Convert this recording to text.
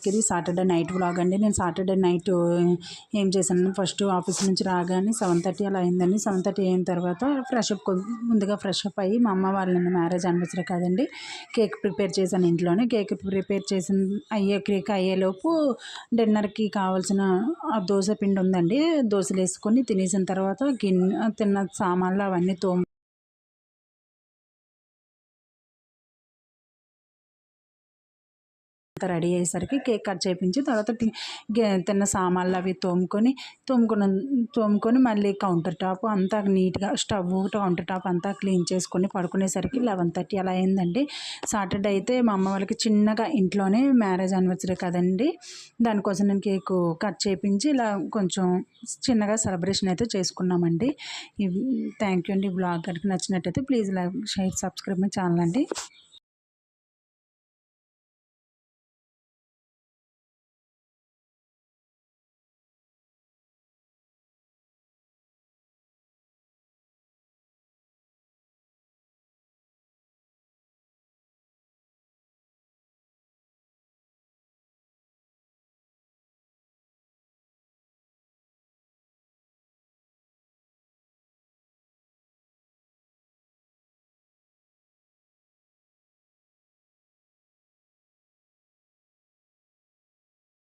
ఇది Saturday night vlog అండి. నేను సాటర్డే నైట్ ఏం చేశాను, ఫస్ట్ ఆఫీస్ నుంచి రాగానే 7:30 అలా అయిందండి. 7:30 అయిన తర్వాత ముందుగా ఫ్రెష్ అప్ అయ్యి మా అమ్మ వాళ్ళ మ్యారేజ్ యానివర్సరీ కదండి, కేక్ ప్రిపేర్ చేశాను ఇంట్లోనే. కేక్ ప్రిపేర్ కేక్ అయ్యేలోపు డిన్నర్కి కావాల్సిన దోశ పిండి ఉందండి. దోశలు వేసుకొని తినేసిన తర్వాత తిన్న సామాన్లు అవన్నీ రెడీ అయ్యేసరికి కేక్ కట్ చేయించి తర్వాత తిన్న సామాన్లు అవి తోముకొని మళ్ళీ కౌంటర్ టాప్ అంతా నీట్గా కౌంటర్ టాప్ అంతా క్లీన్ చేసుకొని పడుకునేసరికి 11:30 అలా అయిందండి. సాటర్డే అయితే మా అమ్మ వాళ్ళకి చిన్నగా ఇంట్లోనే మ్యారేజ్ యానివర్సరీ కదండి, దానికోసం నేను కేక్ కట్ చేయించి ఇలా కొంచెం చిన్నగా సెలబ్రేషన్ అయితే చేసుకున్నామండి. థ్యాంక్ యూ అండి. బ్లాగ్ కనుక నచ్చినట్టయితే please like, share, subscribe my channel అండి.